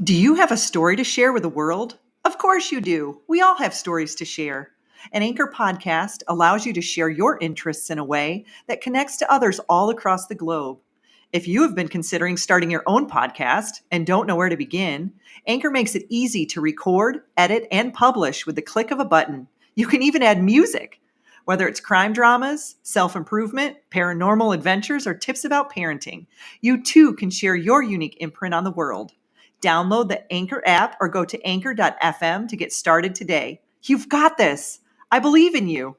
Do you have a story to share with the world? Of course you do. We all have stories to share. An Anchor podcast allows you to share your interests in a way that connects to others all across the globe. If you have been considering starting your own podcast and don't know where to begin, Anchor makes it easy to record, edit, and publish with the click of a button. You can even add music. Whether it's crime dramas, self improvement, paranormal adventures, or tips about parenting, you too can share your unique imprint on the world. Download the Anchor app or go to anchor.fm to get started today. You've got this. I believe in you.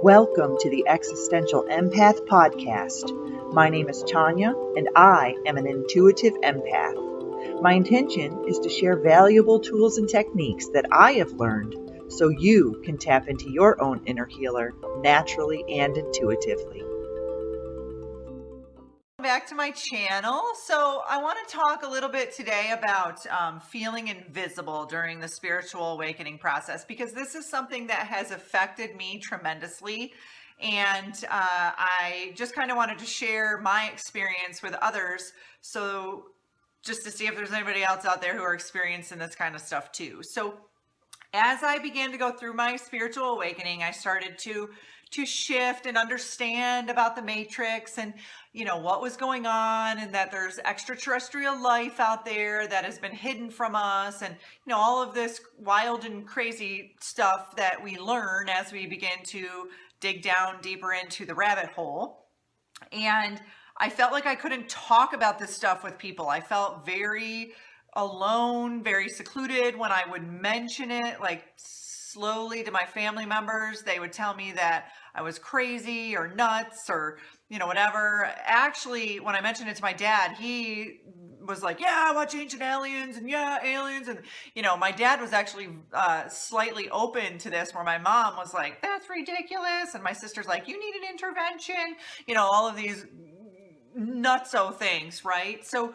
Welcome to the Existential Empath Podcast. My name is Tanya, and I am an intuitive empath. My intention is to share valuable tools and techniques that I have learned so you can tap into your own inner healer naturally and intuitively. Back to my channel. So I want to talk a little bit today about feeling invisible during the spiritual awakening process, because this is something that has affected me tremendously. And I just kind of wanted to share my experience with others. So just to see if there's anybody else out there who are experiencing this kind of stuff too. So as I began to go through my spiritual awakening, I started to shift and understand about the matrix and, what was going on, and that there's extraterrestrial life out there that has been hidden from us, and, all of this wild and crazy stuff that we learn as we begin to dig down deeper into the rabbit hole. And I felt like I couldn't talk about this stuff with people. I felt very alone, very secluded. When I would mention it, like slowly, to my family members, they would tell me that I was crazy or nuts or, whatever. Actually, when I mentioned it to my dad, he was like, yeah, I watch Ancient Aliens, and yeah, aliens. And, my dad was actually slightly open to this, where my mom was like, that's ridiculous. And my sister's like, you need an intervention, all of these nutso things, right? So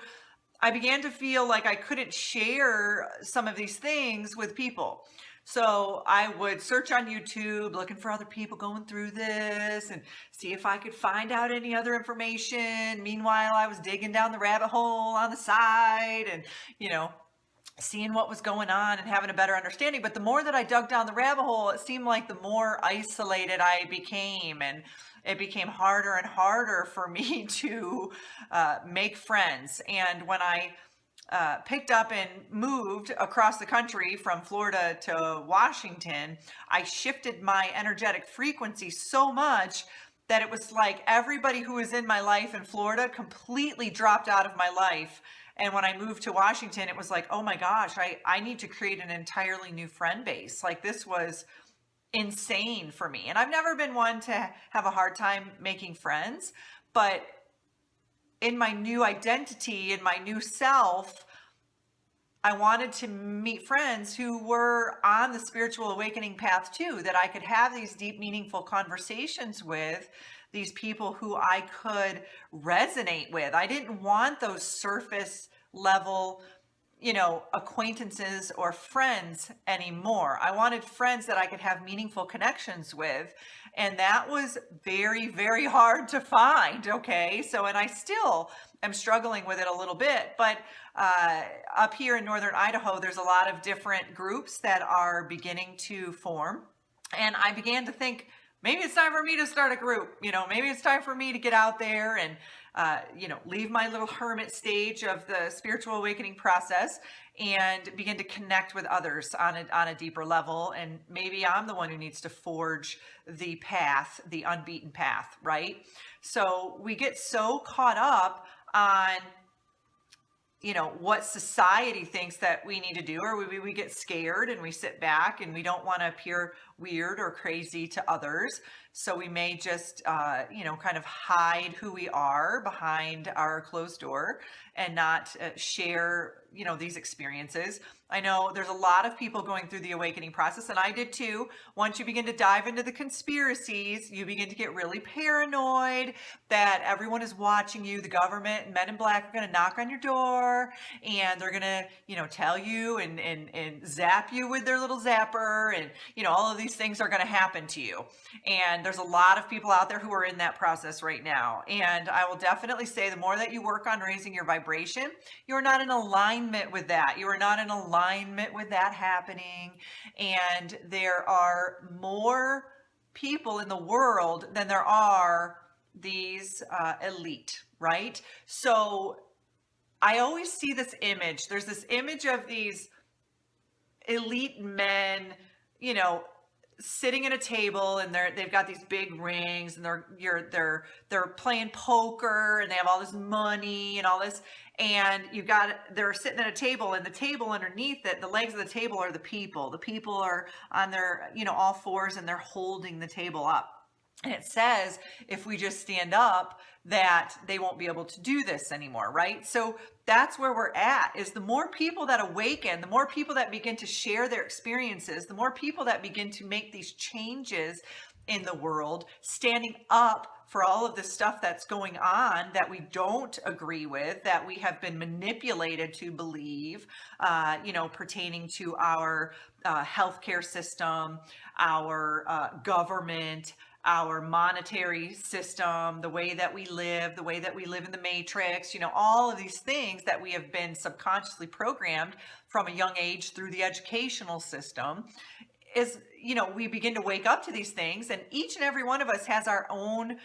I began to feel like I couldn't share some of these things with people. So I would search on YouTube looking for other people going through this and see if I could find out any other information. Meanwhile, I was digging down the rabbit hole on the side and, seeing what was going on and having a better understanding. But the more that I dug down the rabbit hole, it seemed like the more isolated I became, and it became harder and harder for me to make friends. And when I picked up and moved across the country from Florida to Washington, I shifted my energetic frequency so much that it was like everybody who was in my life in Florida completely dropped out of my life. And when I moved to Washington, it was like, oh my gosh, I need to create an entirely new friend base. Like, this was insane for me. And I've never been one to have a hard time making friends, but in my new identity, in my new self, I wanted to meet friends who were on the spiritual awakening path too, that I could have these deep, meaningful conversations with, these people who I could resonate with. I didn't want those surface level, acquaintances or friends anymore. I wanted friends that I could have meaningful connections with. And that was very, very hard to find. Okay. So, and I still am struggling with it a little bit, but up here in Northern Idaho, there's a lot of different groups that are beginning to form. And I began to think, maybe it's time for me to start a group. Maybe it's time for me to get out there and, leave my little hermit stage of the spiritual awakening process and begin to connect with others on a deeper level. And maybe I'm the one who needs to forge the path, the unbeaten path, right? So we get so caught up on what society thinks that we need to do, or we get scared and we sit back and we don't want to appear weird or crazy to others. So we may just, kind of hide who we are behind our closed door and not share, these experiences. I know there's a lot of people going through the awakening process, and I did too. Once you begin to dive into the conspiracies, you begin to get really paranoid that everyone is watching you. The government and men in black are going to knock on your door, and they're going to, tell you and zap you with their little zapper, and, all of these these things are going to happen to you. And there's a lot of people out there who are in that process right now. And I will definitely say the more that you work on raising your vibration, you're not in alignment with that. You are not in alignment with that happening. And there are more people in the world than there are these elite, right? So I always see this image. There's this image of these elite men, you know, sitting at a table, and they've got these big rings, and they're playing poker, and they have all this money and all this, and they're sitting at a table, and the table underneath it, the legs of the table are the people. The people are on their, you know, all fours, and they're holding the table up. And it says, if we just stand up, that they won't be able to do this anymore, right? So that's where we're at, is the more people that awaken, the more people that begin to share their experiences, the more people that begin to make these changes in the world, standing up for all of the stuff that's going on that we don't agree with, that we have been manipulated to believe, you know, pertaining to our healthcare system, our government, our monetary system, the way that we live in the matrix, you know, all of these things that we have been subconsciously programmed from a young age through the educational system, is, you know, we begin to wake up to these things, and each and every one of us has our own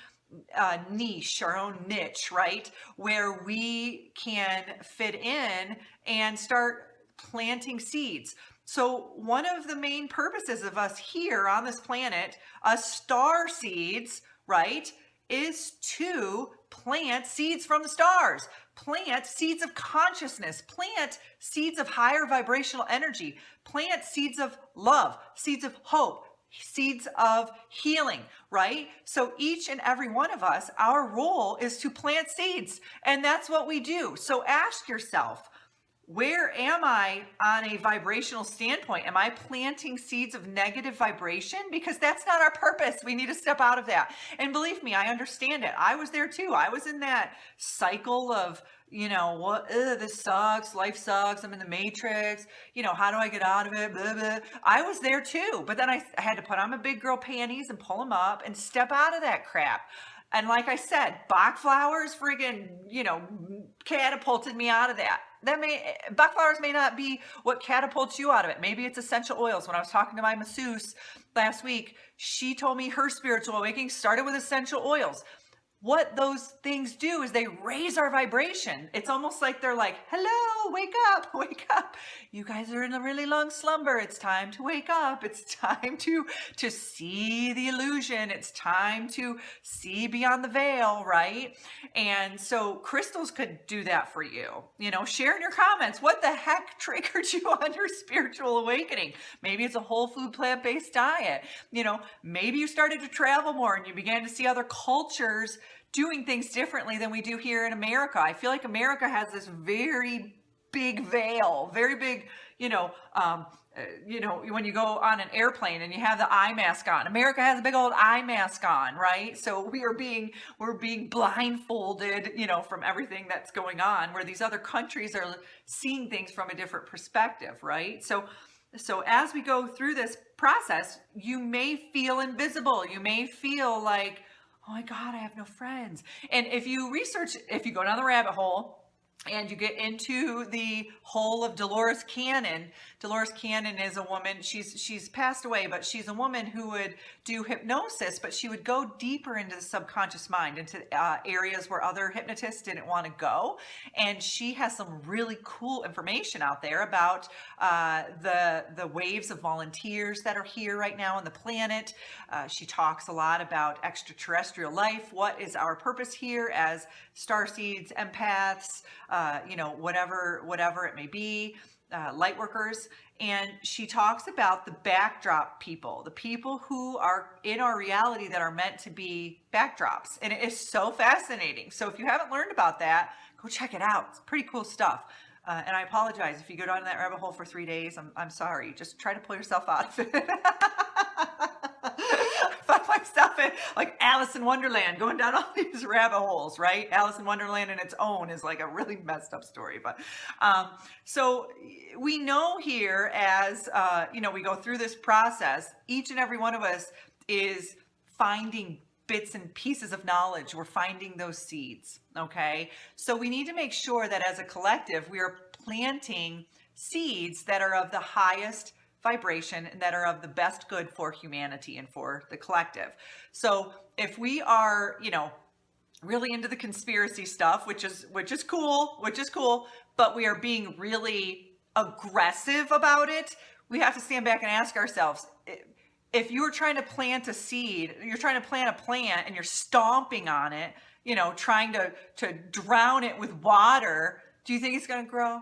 niche, our own niche, right? Where we can fit in and start planting seeds. So one of the main purposes of us here on this planet, us star seeds, right, is to plant seeds from the stars, plant seeds of consciousness, plant seeds of higher vibrational energy, plant seeds of love, seeds of hope, seeds of healing, right? So each and every one of us, our role is to plant seeds, and that's what we do. So ask yourself, where am I on a vibrational standpoint? Am I planting seeds of negative vibration? Because that's not our purpose. We need to step out of that. And believe me, I understand it. I was there too. I was in that cycle of, you know, what, this sucks. Life sucks. I'm in the matrix. You know, how do I get out of it? Blah, blah. I was there too. But then I had to put on my big girl panties and pull them up and step out of that crap. And like I said, Bach flowers friggin', you know, catapulted me out of that. Bach flowers may not be what catapults you out of it. Maybe it's essential oils. When I was talking to my masseuse last week, she told me her spiritual awakening started with essential oils. What those things do is they raise our vibration. It's almost like they're like, hello, wake up, wake up. You guys are in a really long slumber. It's time to wake up. It's time to see the illusion. It's time to see beyond the veil, right? And so crystals could do that for you. You know, share in your comments, what the heck triggered you on your spiritual awakening? Maybe it's a whole food plant-based diet. You know, maybe you started to travel more and you began to see other cultures doing things differently than we do here in America. I feel like America has this very big veil, very big, when you go on an airplane and you have the eye mask on. America has a big old eye mask on, right? So we're being blindfolded, you know, from everything that's going on, where these other countries are seeing things from a different perspective, right? So as we go through this process, you may feel invisible. You may feel like, oh my God, I have no friends. And if you go down the rabbit hole and you get into the hole of Dolores Cannon. Dolores Cannon is a woman, she's passed away, but she's a woman who would do hypnosis, but she would go deeper into the subconscious mind, into areas where other hypnotists didn't want to go. And she has some really cool information out there about the waves of volunteers that are here right now on the planet. She talks a lot about extraterrestrial life. What is our purpose here as starseeds, empaths, whatever it may be, light workers. And she talks about the backdrop people, the people who are in our reality that are meant to be backdrops. And it is so fascinating. So if you haven't learned about that, go check it out. It's pretty cool stuff. And I apologize if you go down that rabbit hole for 3 days. I'm sorry. Just try to pull yourself out of it. I find myself like Alice in Wonderland, going down all these rabbit holes, right? Alice in Wonderland in its own is like a really messed up story. But so we know here as, we go through this process, each and every one of us is finding bits and pieces of knowledge. We're finding those seeds, okay? So we need to make sure that as a collective, we are planting seeds that are of the highest vibration and that are of the best good for humanity and for the collective. So if we are, really into the conspiracy stuff, which is cool, but we are being really aggressive about it, we have to stand back and ask ourselves, if you're trying to plant a seed, you're trying to plant a plant and you're stomping on it, trying to drown it with water, do you think it's going to grow?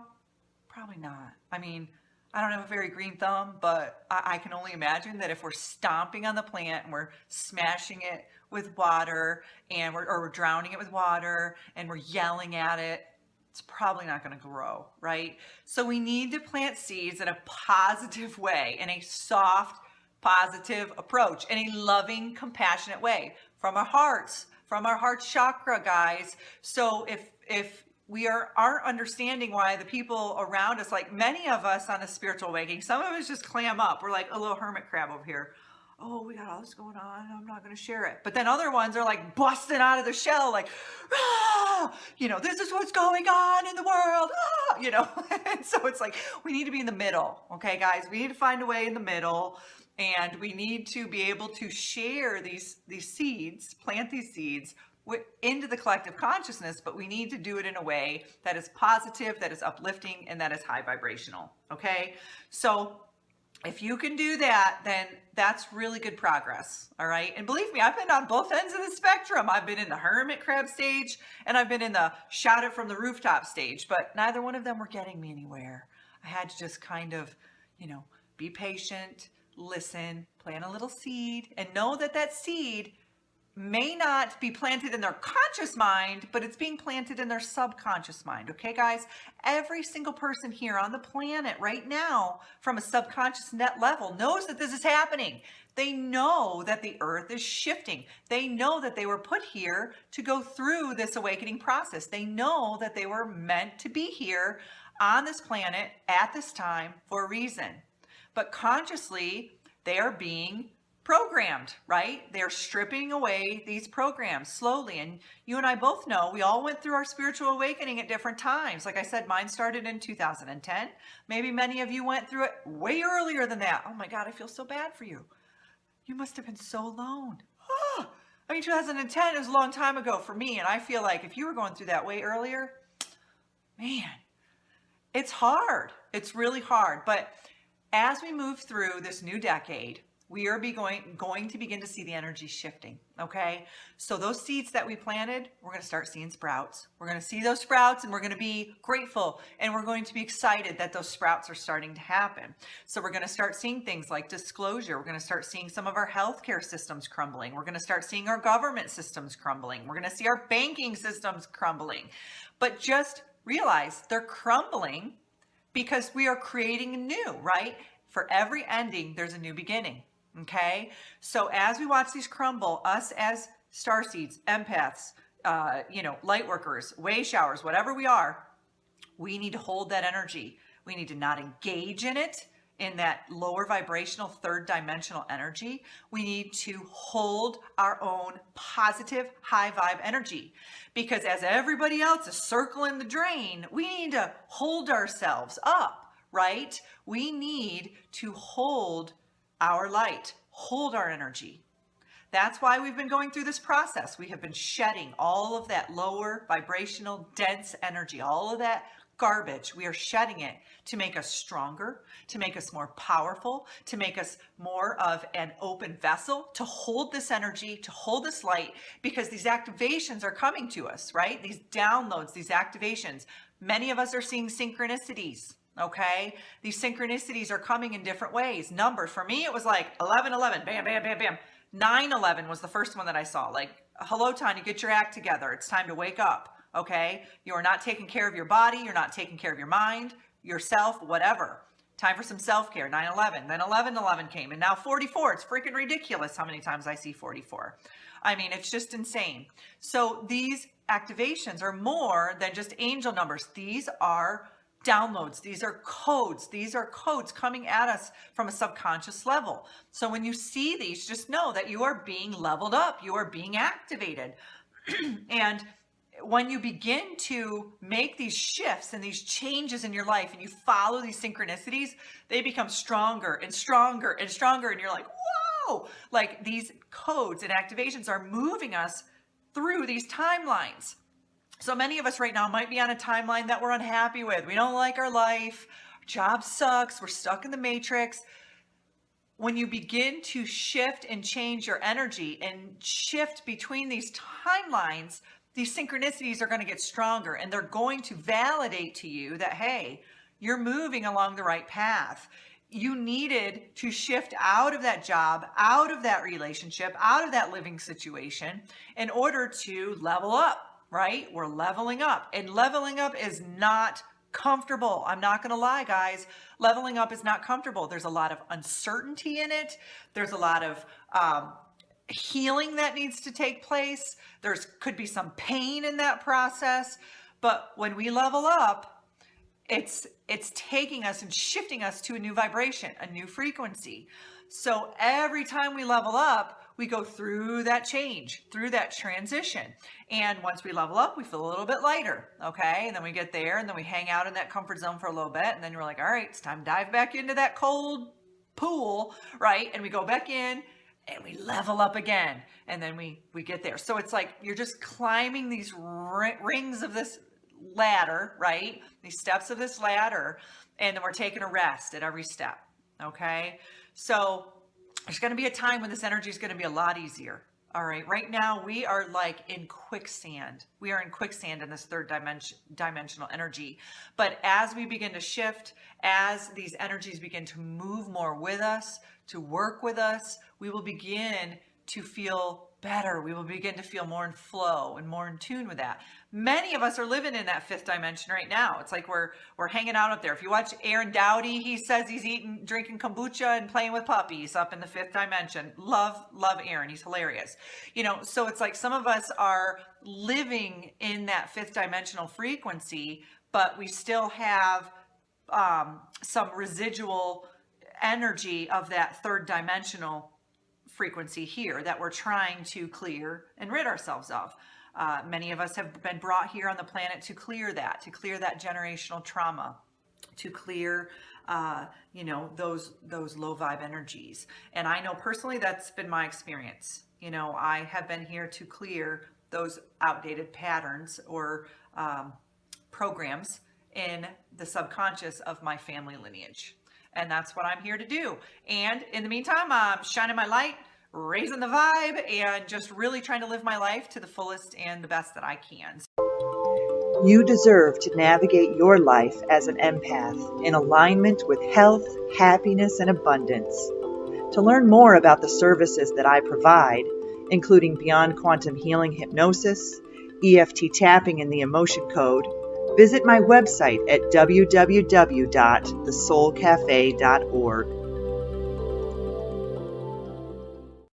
Probably not. I mean, I don't have a very green thumb, but I can only imagine that if we're stomping on the plant and we're smashing it with water and we're drowning it with water and we're yelling at it, it's probably not going to grow, right? So we need to plant seeds in a positive way, in a soft, positive approach, in a loving, compassionate way from our hearts, from our heart chakra, guys. So if we aren't understanding why the people around us, like many of us on a spiritual awakening, some of us just clam up. We're like a little hermit crab over here. Oh, we got all this going on. I'm not going to share it. But then other ones are like busting out of the shell, like, this is what's going on in the world. And so it's like, we need to be in the middle. Okay, guys, we need to find a way in the middle. And we need to be able to share these seeds, plant these seeds into the collective consciousness, but we need to do it in a way that is positive, that is uplifting, and that is high vibrational. Okay, so if you can do that, then that's really good progress. All right, and believe me, I've been on both ends of the spectrum. I've been in the hermit crab stage, and I've been in the shout it from the rooftop stage, but neither one of them were getting me anywhere. I had to just kind of, be patient, listen, plant a little seed, and know that seed may not be planted in their conscious mind, but it's being planted in their subconscious mind. Okay, guys? Every single person here on the planet right now, from a subconscious net level, knows that this is happening. They know that the earth is shifting. They know that they were put here to go through this awakening process. They know that they were meant to be here on this planet at this time for a reason. But consciously, they are being programmed, right? They're stripping away these programs slowly. And you and I both know we all went through our spiritual awakening at different times. Like I said, mine started in 2010. Maybe many of you went through it way earlier than that. Oh my God, I feel so bad for you. You must have been so alone. 2010 is a long time ago for me. And I feel like if you were going through that way earlier, man, it's hard. It's really hard. But as we move through this new decade, we are going to begin to see the energy shifting, okay? So those seeds that we planted, we're going to start seeing sprouts. We're going to see those sprouts, and we're going to be grateful, and we're going to be excited that those sprouts are starting to happen. So we're going to start seeing things like disclosure. We're going to start seeing some of our healthcare systems crumbling. We're going to start seeing our government systems crumbling. We're going to see our banking systems crumbling. But just realize they're crumbling because we are creating new, right? For every ending, there's a new beginning. Okay, so as we watch these crumble, us as starseeds, empaths, light workers, way showers, whatever we are, we need to hold that energy. We need to not engage in it, in that lower vibrational third dimensional energy. We need to hold our own positive high vibe energy, because as everybody else is circling the drain, we need to hold ourselves up, right? We need to hold our light, hold our energy. That's why we've been going through this process. We have been shedding all of that lower vibrational, dense energy, all of that garbage. We are shedding it to make us stronger, to make us more powerful, to make us more of an open vessel, to hold this energy, to hold this light, because these activations are coming to us, right? These downloads, these activations. Many of us are seeing synchronicities. Okay, these synchronicities are coming in different ways. Numbers, for me, it was like 11:11, bam, bam, bam, bam. 9:11 was the first one that I saw. Like, hello, Tanya, get your act together. It's time to wake up. Okay, you are not taking care of your body. You're not taking care of your mind, yourself, whatever. Time for some self-care, 9/11. Then 11/11 came, and now 44. It's freaking ridiculous how many times I see 44. I mean, it's just insane. So these activations are more than just angel numbers. These are downloads. These are codes. These are codes coming at us from a subconscious level. So when you see these, just know that you are being leveled up. You are being activated. And when you begin to make these shifts and these changes in your life and you follow these synchronicities, they become stronger and stronger and stronger. And you're like, whoa, like these codes and activations are moving us through these timelines. So many of us right now might be on a timeline that we're unhappy with. We don't like our life. Our job sucks. We're stuck in the matrix. When you begin to shift and change your energy and shift between these timelines, these synchronicities are going to get stronger, and they're going to validate to you that, hey, you're moving along the right path. You needed to shift out of that job, out of that relationship, out of that living situation in order to level up, right? We're leveling up, and leveling up is not comfortable. I'm not going to lie, guys. Leveling up is not comfortable. There's a lot of uncertainty in it. There's a lot of healing that needs to take place. Could be some pain in that process. But when we level up, it's taking us and shifting us to a new vibration, a new frequency. So every time we level up, we go through that change, through that transition. And once we level up, we feel a little bit lighter, okay? And then we get there, and then we hang out in that comfort zone for a little bit, and then we're like, all right, it's time to dive back into that cold pool, right? And we go back in, and we level up again, and then we get there. So it's like you're just climbing these rings of this ladder, right? These steps of this ladder, and then we're taking a rest at every step, okay? So there's going to be a time when this energy is going to be a lot easier. All right. Right now we are like in quicksand. We are in quicksand in this third dimensional energy. But as we begin to shift, as these energies begin to move more with us, to work with us, we will begin to feel better. We will begin to feel more in flow and more in tune with that. Many of us are living in that fifth dimension right now. It's like we're hanging out up there. If you watch Aaron Dowdy, he says he's drinking kombucha and playing with puppies up in the fifth dimension. Love Aaron. He's hilarious. So it's like some of us are living in that fifth dimensional frequency, but we still have some residual energy of that third dimensional frequency here that we're trying to clear and rid ourselves of. Many of us have been brought here on the planet to clear that generational trauma, to clear, those low vibe energies. And I know personally that's been my experience. I have been here to clear those outdated patterns or programs in the subconscious of my family lineage. And that's what I'm here to do. And in the meantime, I'm shining my light, raising the vibe, and just really trying to live my life to the fullest and the best that I can. You deserve to navigate your life as an empath in alignment with health, happiness, and abundance. To learn more about the services that I provide, including Beyond Quantum Healing Hypnosis, EFT Tapping, and the Emotion Code, visit my website at www.thesoulcafe.org.